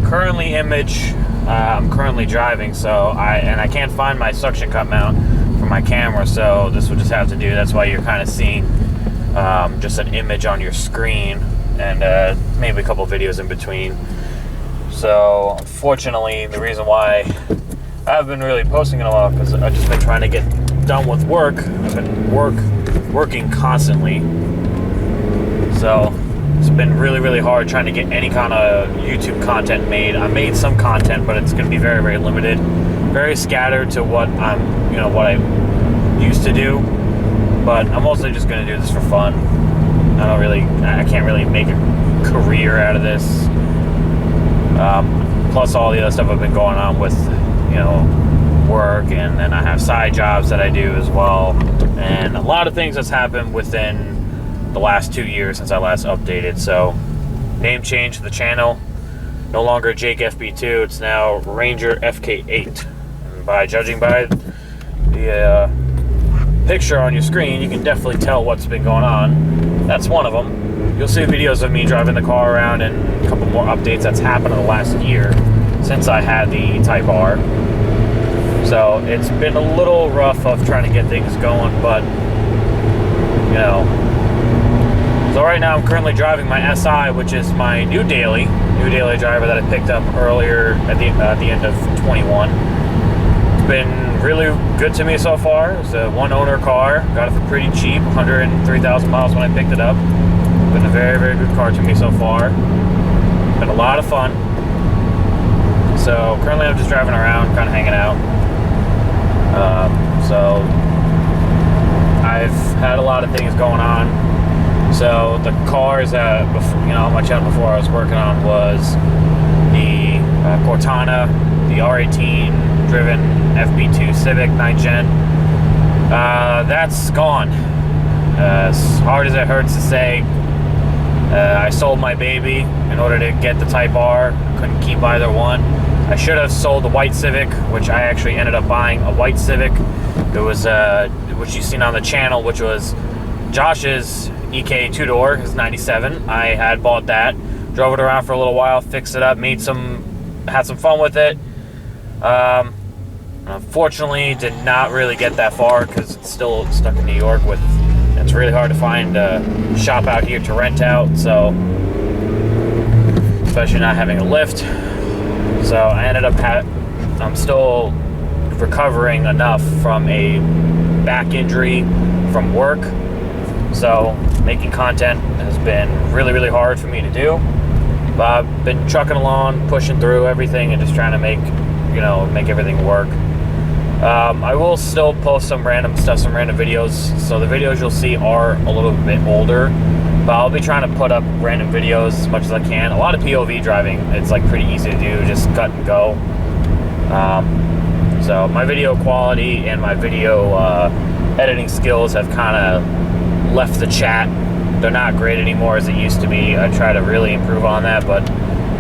currently image. I'm currently driving, so I can't find my suction cup mount for my camera, so this will just have to do. That's why you're kind of seeing just an image on your screen and maybe a couple videos in between. So unfortunately, the reason why I haven't been really posting in a while because I've just been trying to get done with work. I've been working constantly, so it's been really hard trying to get any kind of YouTube content made. I made some content, but it's going to be very limited, very scattered to what what I used to do. But I'm mostly just going to do this for fun. I can't really make a career out of this. Plus all the other stuff I've been going on with, work, and then I have side jobs that I do as well, and a lot of things that's happened within the last 2 years since I last updated. So name change to the channel, no longer Jake FB2, it's now Ranger FK8. And by judging by the picture on your screen, you can definitely tell what's been going on. That's one of them. You'll see videos of me driving the car around and a couple more updates that's happened in the last year since I had the Type R. So it's been a little rough of trying to get things going, but so right now I'm currently driving my SI, which is my new daily driver that I picked up earlier at the end of 21. It's been really good to me so far. It's a one owner car, got it for pretty cheap, 103,000 miles when I picked it up. It's been a very good car to me so far. Been a lot of fun. So currently I'm just driving around, kind of hanging out. So I've had a lot of things going on. So the cars on my channel before I was working on was the Cortana, the R18 driven FB2 Civic 9th Gen. That's gone. As hard as it hurts to say, I sold my baby in order to get the Type R. Couldn't keep either one. I should have sold the white Civic, which I actually ended up buying a white Civic. It was which you've seen on the channel, which was Josh's EK 2-door, his 97. I had bought that, drove it around for a little while, fixed it up, had some fun with it. Unfortunately, did not really get that far because it's still stuck in New York. It's really hard to find a shop out here to rent out, so especially not having a lift. So I ended up I'm still recovering enough from a back injury from work. So making content has been really hard for me to do. But I've been trucking along, pushing through everything, and just trying to make everything work. I will still post some random videos. So the videos you'll see are a little bit older, but I'll be trying to put up random videos as much as I can. A lot of POV driving, it's like pretty easy to do, just cut and go. So my video quality and my video editing skills have kind of left the chat. They're not great anymore as it used to be. I try to really improve on that, but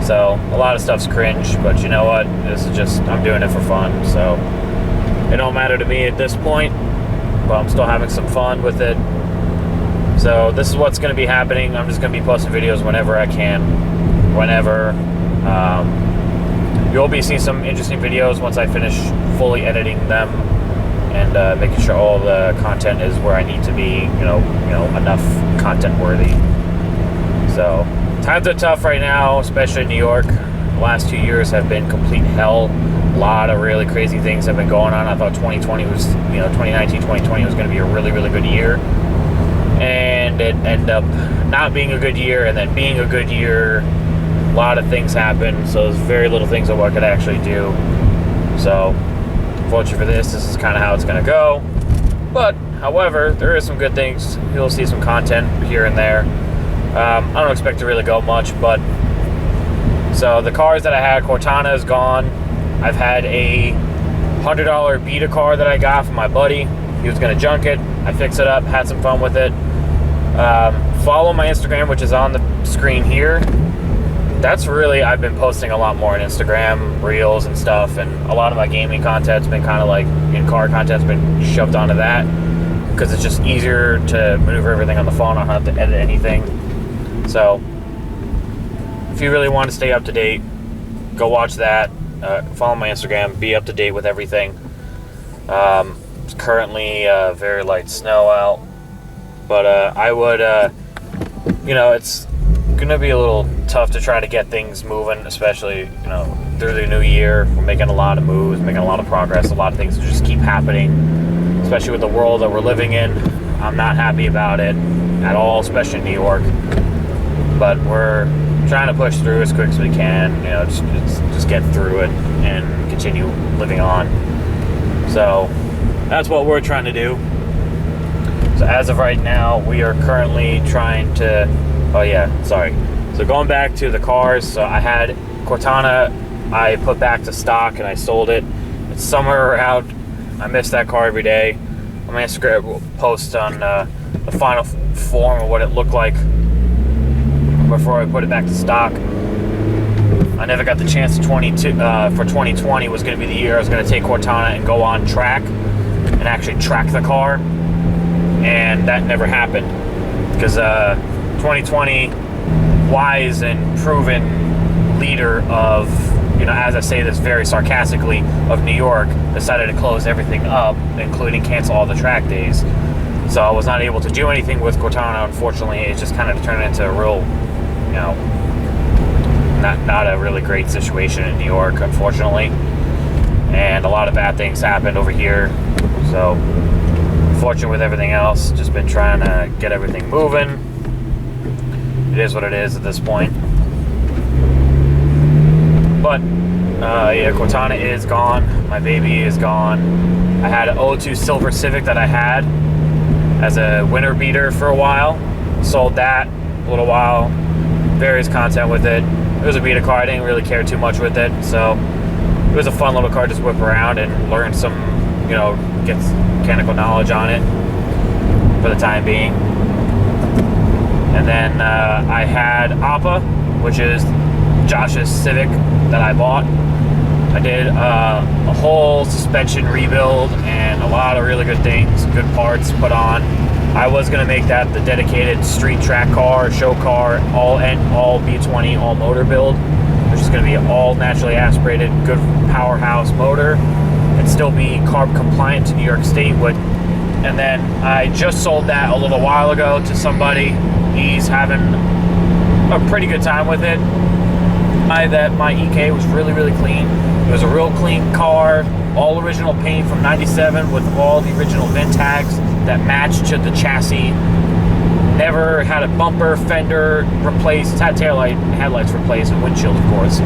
so a lot of stuff's cringe, but you know what? This is just, I'm doing it for fun, so it don't matter to me at this point, but I'm still having some fun with it. So this is what's going to be happening. I'm just going to be posting videos whenever I can, you'll be seeing some interesting videos once I finish fully editing them and making sure all the content is where I need to be, enough content worthy. So times are tough right now, especially in New York. The last 2 years have been complete hell. A lot of really crazy things have been going on. I thought 2019, 2020 was going to be a really good year, and it ended up not being a good year, and then being a good year. A lot of things happened, so there's very little things that I could actually do. So unfortunately for this is kind of how it's going to go. But however, there is some good things. You'll see some content here and there. I don't expect to really go much, but so the cars that I had, Cortana is gone. I've had a $100 Beta car that I got from my buddy. He was going to junk it. I fixed it up, had some fun with it. Follow my Instagram, which is on the screen here. That's really, I've been posting a lot more on Instagram, Reels and stuff, and a lot of my gaming content's been kind of like, in-car content's been shoved onto that, because it's just easier to maneuver everything on the phone. I don't have to edit anything. So if you really want to stay up to date, go watch that. Follow my Instagram. Be up to date with everything. It's currently very light snow out, but I would, it's gonna be a little tough to try to get things moving, especially through the new year. We're making a lot of moves, making a lot of progress. A lot of things just keep happening, especially with the world that we're living in. I'm not happy about it at all, especially in New York. But we're trying to push through as quick as we can. Just get through it and continue living on. So that's what we're trying to do. So as of right now, we are currently trying to. So going back to the cars. So I had Cortana. I put back to stock and I sold it. It's somewhere around. I miss that car every day. On my Instagram, we'll post on the final form of what it looked like before I put it back to stock. I never got the chance for 2020 was going to be the year I was going to take Cortana and go on track and actually track the car, and that never happened because 2020 wise and proven leader of, as I say this very sarcastically, of New York, decided to close everything up, including cancel all the track days. So I was not able to do anything with Cortana, unfortunately. It just kind of turned into a real, not a really great situation in New York, unfortunately. And a lot of bad things happened over here. So, unfortunately with everything else, just been trying to get everything moving. It is what it is at this point. But, Cortana is gone. My baby is gone. I had an 02 Silver Civic that I had as a winter beater for a while. Sold that a little while. Various content with it. It was a beater car. I didn't really care too much with it. So it was a fun little car to just whip around and learn some, get mechanical knowledge on it for the time being. And then I had Appa, which is Josh's Civic that I bought. I did a whole suspension rebuild and a lot of really good things, good parts put on. I was going to make that the dedicated street track car, show car, all B20, all motor build, which is going to be all naturally aspirated, good powerhouse motor, and still be carb compliant to New York State. And then I just sold that a little while ago to somebody. He's having a pretty good time with it. My EK was really, really clean. It was a real clean car, all original paint from '97 with all the original VIN tags that matched to the chassis. Never had a bumper, fender replaced. It's had headlights replaced, and windshield, of course.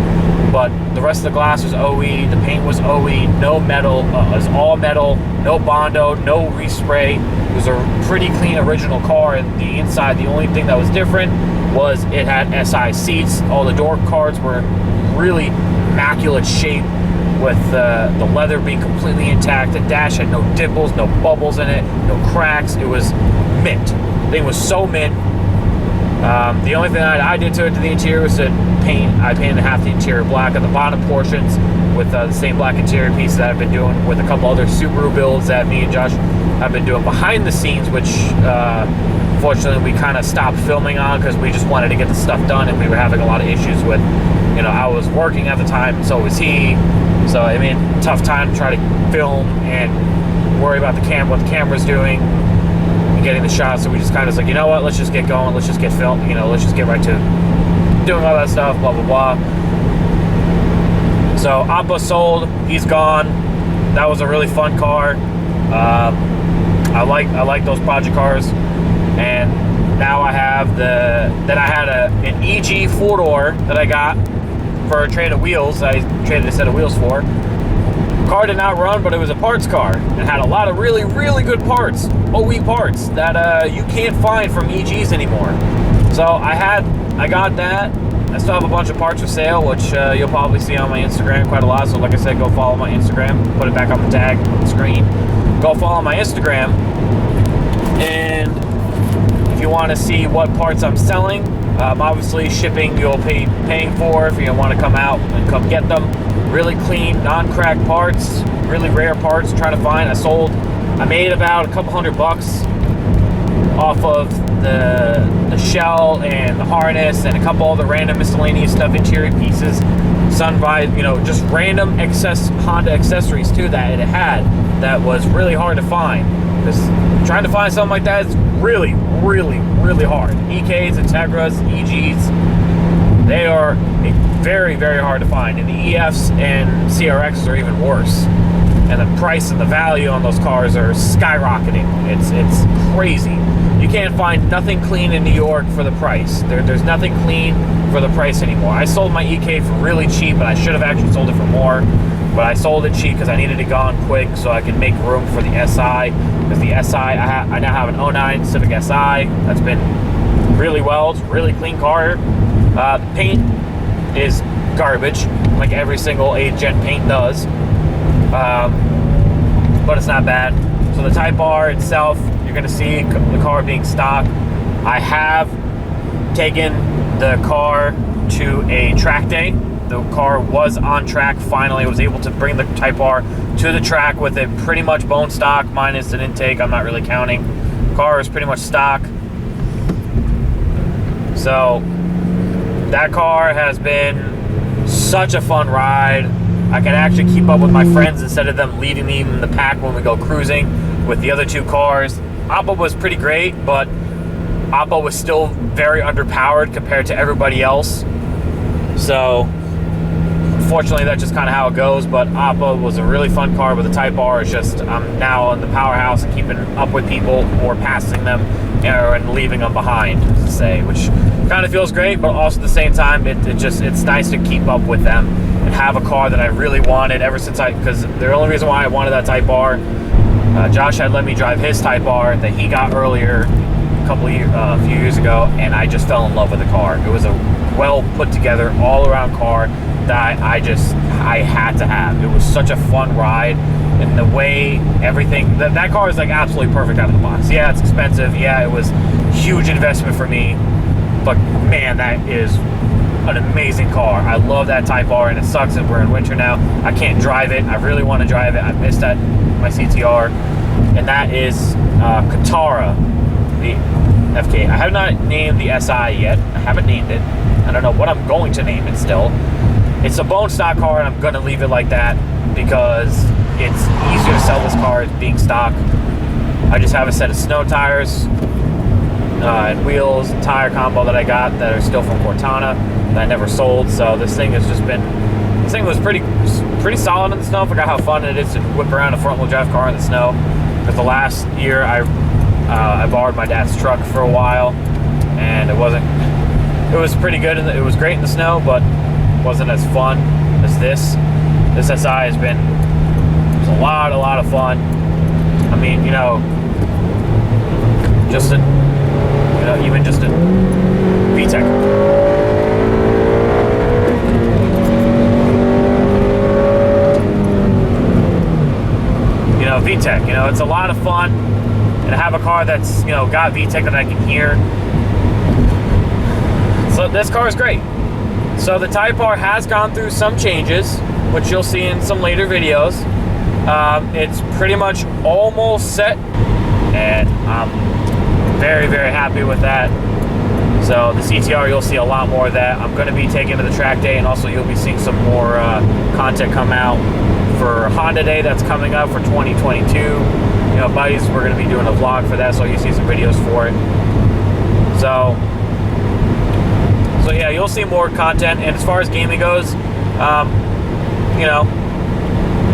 But the rest of the glass was OE. The paint was OE. No metal. It was all metal. No Bondo. No respray. It was a pretty clean original car. And the inside, the only thing that was different was it had SI seats. All the door cards were in really immaculate shape, with the leather being completely intact. The dash had no dimples, no bubbles in it, no cracks. It was mint. The thing was so mint. The only thing I did to the interior was to paint. I painted half the interior black on the bottom portions with the same black interior pieces that I've been doing with a couple other Subaru builds that me and Josh have been doing behind the scenes, which fortunately we kind of stopped filming on because we just wanted to get the stuff done, and we were having a lot of issues with, I was working at the time, and so was he. So, tough time to try to film and worry about what the camera's doing and getting the shots. So we just kind of was like, you know what, let's just get going. Let's just get filmed. Let's just get right to doing all that stuff, blah, blah, blah. So Appa sold. He's gone. That was a really fun car. I like those project cars. And now I have an EG 4-door that I got for a trade of wheels. I traded a set of wheels for. Car did not run, but it was a parts car. It had a lot of really, really good parts, OE parts that you can't find from EGs anymore. So I got that. I still have a bunch of parts for sale, which you'll probably see on my Instagram quite a lot. So like I said, go follow my Instagram. Put it back on the tag on the screen. Go follow my Instagram. And if you want to see what parts I'm selling, obviously shipping you'll be paying for if you want to come out and come get them. Really clean, non-cracked parts, really rare parts to try to find. I made about a couple $100 off of the shell and the harness and a couple other random miscellaneous stuff, interior pieces. sunrise, you know, just random Honda accessories too that it had that was really hard to find. Because trying to find something like that is really, really, really hard. EKs, Integras, EGs, they are very, very hard to find. And the EFs and CRXs are even worse. And the price and the value on those cars are skyrocketing. It's crazy. You can't find nothing clean in New York for the price. There's nothing clean for the price anymore. I sold my EK for really cheap, and I should have actually sold it for more. But I sold it cheap because I needed it gone quick so I could make room for the SI. Because the SI, I now have an 09 Civic SI that's been really well. It's a really clean car. The paint is garbage, like every single 8th-gen paint does. But it's not bad. So the Type R itself, you're going to see the car being stock. I have taken the car to a track day. The car was on track finally. I was able to bring the Type R to the track with it pretty much bone stock, minus an intake. I'm not really counting. The car is pretty much stock. So that car has been such a fun ride. I can actually keep up with my friends instead of them leaving me in the pack when we go cruising with the other two cars. Oppo was pretty great, but Oppo was still very underpowered compared to everybody else. So unfortunately, that's just kind of how it goes. But Oppo was a really fun car, but the Type R is just, I'm now in the powerhouse and keeping up with people or passing them and leaving them behind, to say, which kind of feels great, but also at the same time, it's nice to keep up with them and have a car that I really wanted ever since because the only reason why I wanted that Type R, Josh had let me drive his Type R that he got earlier a few years ago, and I just fell in love with the car. It was a well put together all around car that I had to have. It was such a fun ride, and the way everything that car is like absolutely perfect out of the box. Yeah, it's expensive. Yeah, it was a huge investment for me, but man, that is an amazing car. I love that Type R, and it sucks that we're in winter now. I can't drive it. I really want to drive it. I missed my CTR, and that is Katara, the FK. I have not named the SI yet. I haven't named it. I don't know what I'm going to name it still. It's a bone stock car, and I'm going to leave it like that because it's easier to sell this car as being stock. I just have a set of snow tires and wheels, and tire combo that I got that are still from Cortana that I never sold. So this thing has just been, this thing was pretty solid in the snow. I forgot how fun it is to whip around a front-wheel drive car in the snow. Because the last year I borrowed my dad's truck for a while, and it was pretty good. It was great in the snow, but wasn't as fun as this. This SI has been a lot of fun. I mean, you know, even just a VTEC. You know, VTEC, you know, it's a lot of fun. And I have a car that's, you know, got VTEC that I can hear. So this car is great. So the Type R has gone through some changes, which you'll see in some later videos. It's pretty much almost set, and I'm very, very happy with that. So the CTR, you'll see a lot more of that. I'm going to be taking to the track day, and also you'll be seeing some more content come out for Honda Day that's coming up for 2022. You know, buddies, we're going to be doing a vlog for that, so you see some videos for it. So yeah, you'll see more content. And as far as gaming goes, you know,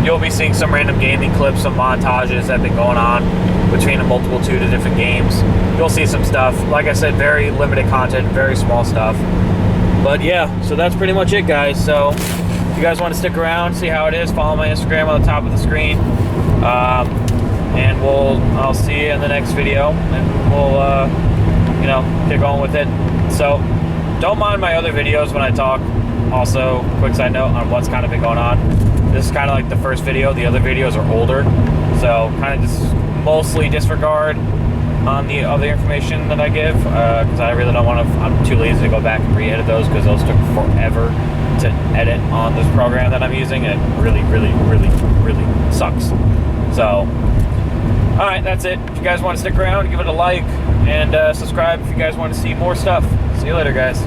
you'll be seeing some random gaming clips, some montages that have been going on between a multitude of different games. You'll see some stuff. Like I said, very limited content, very small stuff. But yeah, so that's pretty much it, guys. So if you guys want to stick around, see how it is, follow my Instagram on the top of the screen. And I'll see you in the next video, and we'll, you know, get going with it. So don't mind my other videos when I talk. Also, quick side note on what's kind of been going on. This is kind of like the first video. The other videos are older. So kind of just mostly disregard on the other information that I give. Because I really don't want to, I'm too lazy to go back and re-edit those, because those took forever to edit on this program that I'm using. And it really, really, really, really sucks. So, alright, that's it. If you guys want to stick around, give it a like, and subscribe if you guys want to see more stuff. See you later, guys.